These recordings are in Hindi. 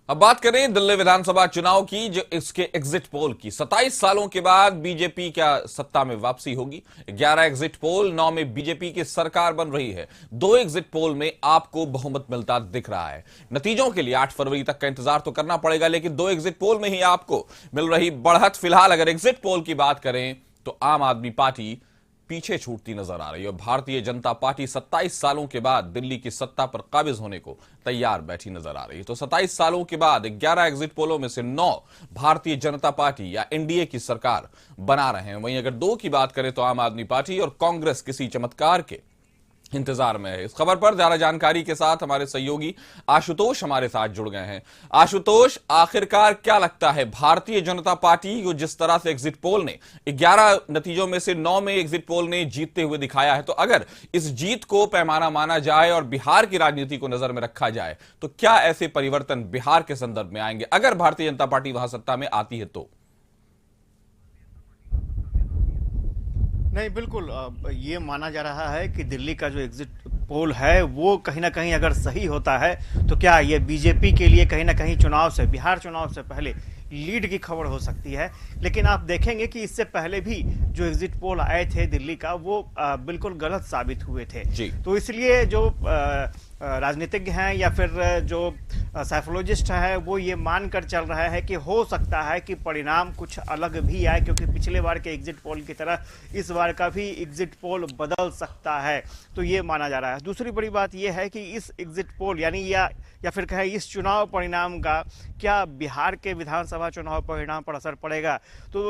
अब बात करें दिल्ली विधानसभा चुनाव की, जो इसके एग्जिट पोल की। 27 सालों के बाद बीजेपी क्या सत्ता में वापसी होगी? 11 एग्जिट पोल, 9 में बीजेपी की सरकार बन रही है। 2 एग्जिट पोल में आपको बहुमत मिलता दिख रहा है। नतीजों के लिए 8 फरवरी तक का इंतजार तो करना पड़ेगा, लेकिन 2 एग्जिट पोल में ही आपको मिल रही बढ़त। फिलहाल अगर एग्जिट पोल की बात करें तो आम आदमी पार्टी पीछे छूटती नजर आ रही है और भारतीय जनता पार्टी 27 सालों के बाद दिल्ली की सत्ता पर काबिज होने को तैयार बैठी नजर आ रही है। तो 27 सालों के बाद 11 एग्जिट पोलों में से 9 भारतीय जनता पार्टी या एनडीए की सरकार बना रहे हैं। वहीं अगर 2 की बात करें तो आम आदमी पार्टी और कांग्रेस किसी चमत्कार के इंतजार में है। इस खबर पर ज्यादा जानकारी के साथ हमारे सहयोगी आशुतोष हमारे साथ जुड़ गए हैं। आशुतोष, आखिरकार क्या लगता है, भारतीय जनता पार्टी को जिस तरह से एग्जिट पोल ने 11 नतीजों में से 9 में एग्जिट पोल ने जीतते हुए दिखाया है, तो अगर इस जीत को पैमाना माना जाए और बिहार की राजनीति को नजर में रखा जाए तो क्या ऐसे परिवर्तन बिहार के संदर्भ में आएंगे अगर भारतीय जनता पार्टी वहां सत्ता में आती है तो? नहीं, बिल्कुल ये माना जा रहा है कि दिल्ली का जो एग्जिट पोल है वो कहीं ना कहीं अगर सही होता है तो क्या ये बीजेपी के लिए कहीं ना कहीं बिहार चुनाव से पहले लीड की खबर हो सकती है। लेकिन आप देखेंगे कि इससे पहले भी जो एग्जिट पोल आए थे दिल्ली का वो बिल्कुल गलत साबित हुए थे जी। तो इसलिए जो राजनीतिज्ञ हैं या फिर जो साइकोलॉजिस्ट है वो ये मानकर चल रहा है कि हो सकता है कि परिणाम कुछ अलग भी आए, क्योंकि पिछले बार के एग्जिट पोल की तरह इस बार का भी एग्जिट पोल बदल सकता है। तो ये माना जा रहा है। दूसरी बड़ी बात यह है कि इस एग्जिट पोल यानी या फिर कहें इस चुनाव परिणाम का क्या बिहार के विधानसभा चुनाव परिणाम पर असर पड़ेगा। तो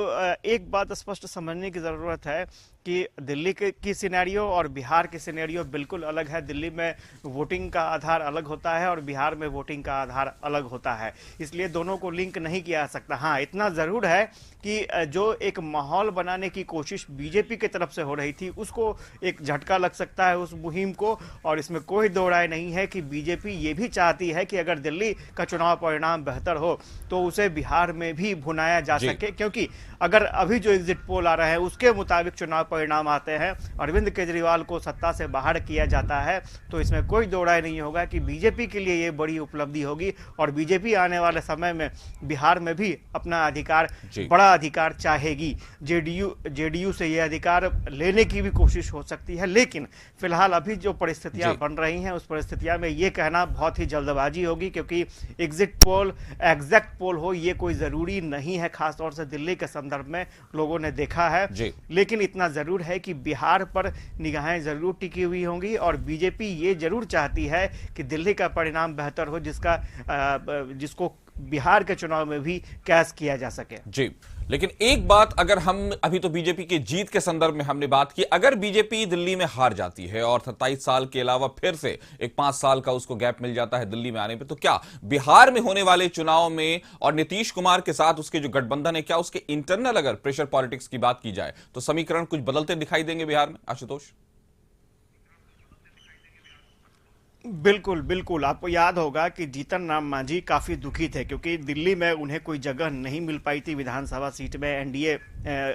एक बात स्पष्ट समझने की ज़रूरत है कि दिल्ली की सिनेरियो और बिहार की सिनेरियो बिल्कुल अलग है। दिल्ली में वोटिंग का आधार अलग होता है और बिहार में वोटिंग का आधार अलग होता है, इसलिए दोनों को लिंक नहीं किया जा सकता। हाँ, इतना ज़रूर है कि जो एक माहौल बनाने की कोशिश बीजेपी की तरफ से हो रही थी उसको एक झटका लग सकता है उस मुहिम को, और इसमें कोई दो राय नहीं है कि बीजेपी ये भी चाहती है कि अगर दिल्ली का चुनाव परिणाम बेहतर हो तो उसे बिहार में भी भुनाया जा सके, क्योंकि अगर अभी जो एग्जिट पोल आ रहा है उसके मुताबिक चुनाव परिणाम आते हैं, अरविंद केजरीवाल को सत्ता से बाहर किया जाता है, तो इसमें कोई दो राय नहीं होगा कि बीजेपी के लिए ये बड़ी उपलब्धि होगी और बीजेपी आने वाले समय में बिहार में भी अपना अधिकार, बड़ा अधिकार चाहेगी। जेडीयू से ये अधिकार लेने की भी कोशिश हो सकती है, लेकिन फिलहाल अभी जो परिस्थितियां बन रही हैं उस परिस्थितियां में ये कहना बहुत ही जल्दबाजी होगी, क्योंकि एग्जिट पोल एग्जैक्ट पोल हो ये कोई जरूरी नहीं है, खासतौर से दिल्ली के संदर्भ में लोगों ने देखा है। लेकिन इतना जरूर है कि बिहार पर निगाहें जरूर टिकी हुई होंगी और बीजेपी ये जरूर चाहती है कि दिल्ली का परिणाम बेहतर हो, जिसको बिहार के चुनाव में भी कैश किया जा सके। जी, लेकिन एक बात, अगर हम अभी तो बीजेपी की जीत के संदर्भ में हमने बात की, अगर बीजेपी दिल्ली में हार जाती है और 27 साल के अलावा फिर से एक 5 साल का उसको गैप मिल जाता है दिल्ली में आने पे, तो क्या बिहार में होने वाले चुनाव में और नीतीश कुमार के साथ उसके जो गठबंधन है, क्या उसके इंटरनल अगर प्रेशर पॉलिटिक्स की बात की जाए तो समीकरण कुछ बदलते दिखाई देंगे बिहार में? आशुतोष, बिल्कुल बिल्कुल, आपको याद होगा कि जीतन राम मांझी काफ़ी दुखी थे, क्योंकि दिल्ली में उन्हें कोई जगह नहीं मिल पाई थी विधानसभा सीट में। एनडीए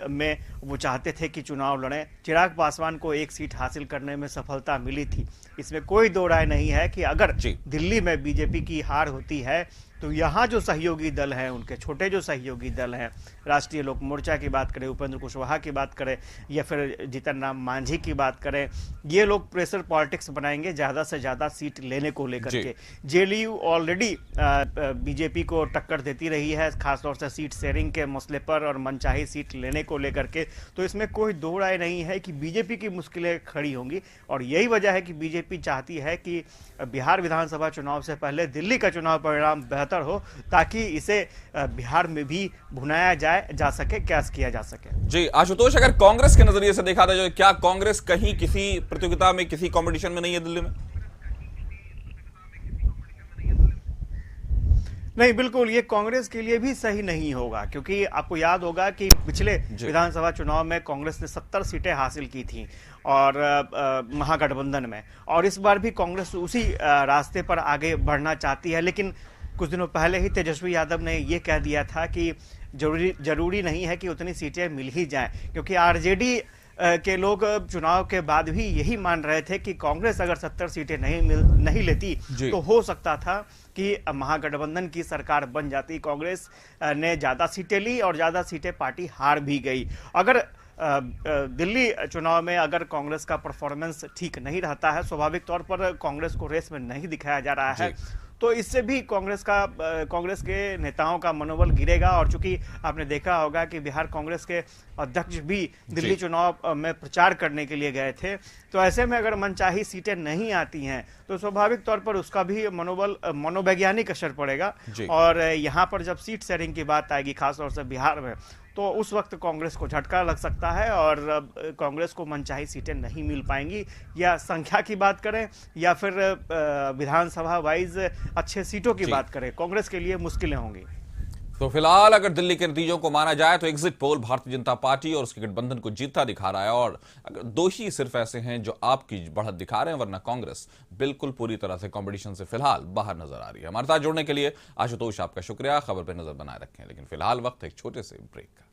में वो चाहते थे कि चुनाव लड़ें। चिराग पासवान को एक सीट हासिल करने में सफलता मिली थी, इसमें कोई दो राय नहीं है कि अगर दिल्ली में बीजेपी की हार होती है तो यहाँ जो सहयोगी दल हैं, उनके छोटे जो सहयोगी दल हैं, राष्ट्रीय लोक मोर्चा की बात करें, उपेंद्र कुशवाहा की बात करें या फिर जीतन राम मांझी की बात करें, ये लोग प्रेशर पॉलिटिक्स बनाएंगे ज़्यादा से ज़्यादा सीट लेने को लेकर के। जेडीयू ऑलरेडी बीजेपी को टक्कर देती रही है, खासतौर से सीट शेयरिंग के मसले पर और मनचाही सीट लेने को लेकर के। तो इसमें कोई दो राय नहीं है कि बीजेपी की मुश्किलें खड़ी होंगी, और यही वजह है कि बीजेपी चाहती है कि बिहार विधानसभा चुनाव से पहले दिल्ली का चुनाव परिणाम बेहतर हो, ताकि इसे बिहार में भी भुनाया जा सके, कैश किया जा सके। जी आशुतोष, अगर कांग्रेस के नजरिए से देखा जाए, क्या कांग्रेस कहीं किसी प्रतियोगिता में, किसी कंपटीशन में नहीं है दिल्ली में? नहीं, बिल्कुल ये कांग्रेस के लिए भी सही नहीं होगा, क्योंकि आपको याद होगा कि पिछले विधानसभा चुनाव में कांग्रेस ने 70 सीटें हासिल की थी और महागठबंधन में, और इस बार भी कांग्रेस उसी रास्ते पर आगे बढ़ना चाहती है। लेकिन कुछ दिनों पहले ही तेजस्वी यादव ने ये कह दिया था कि जरूरी नहीं है कि उतनी सीटें मिल ही जाएं, क्योंकि आरजेडी के लोग चुनाव के बाद भी यही मान रहे थे कि कांग्रेस अगर 70 सीटें नहीं लेती तो हो सकता था कि महागठबंधन की सरकार बन जाती। कांग्रेस ने ज्यादा सीटें ली और ज्यादा सीटें पार्टी हार भी गई। अगर दिल्ली चुनाव में अगर कांग्रेस का परफॉर्मेंस ठीक नहीं रहता है, स्वाभाविक तौर पर कांग्रेस को रेस में नहीं दिखाया जा रहा है, तो इससे भी कांग्रेस के नेताओं का मनोबल गिरेगा। और चूंकि आपने देखा होगा कि बिहार कांग्रेस के अध्यक्ष भी दिल्ली चुनाव में प्रचार करने के लिए गए थे, तो ऐसे में अगर मनचाही सीटें नहीं आती हैं तो स्वाभाविक तौर पर उसका भी मनोवैज्ञानिक असर पड़ेगा। और यहाँ पर जब सीट शेयरिंग की बात आएगी, खासतौर से बिहार में, तो उस वक्त कांग्रेस को झटका लग सकता है और कांग्रेस को मनचाही सीटें नहीं मिल पाएंगी। या संख्या की बात करें या फिर विधानसभा वाइज अच्छे सीटों की बात करें, कांग्रेस के लिए मुश्किलें होंगी। तो फिलहाल अगर दिल्ली के नतीजों को माना जाए तो exit poll Bharatiya Janata party और उसके गठबंधन को जीतता दिखा रहा है, और अगर दोषी सिर्फ ऐसे हैं जो आपकी बढ़त दिखा रहे हैं, वरना कांग्रेस बिल्कुल पूरी तरह से कंपटीशन से फिलहाल बाहर नजर आ रही है। हमारे साथ जुड़ने के लिए आशुतोष आपका शुक्रिया। खबर पर नजर बनाए रखें, लेकिन फिलहाल वक्त एक छोटे से ब्रेक का।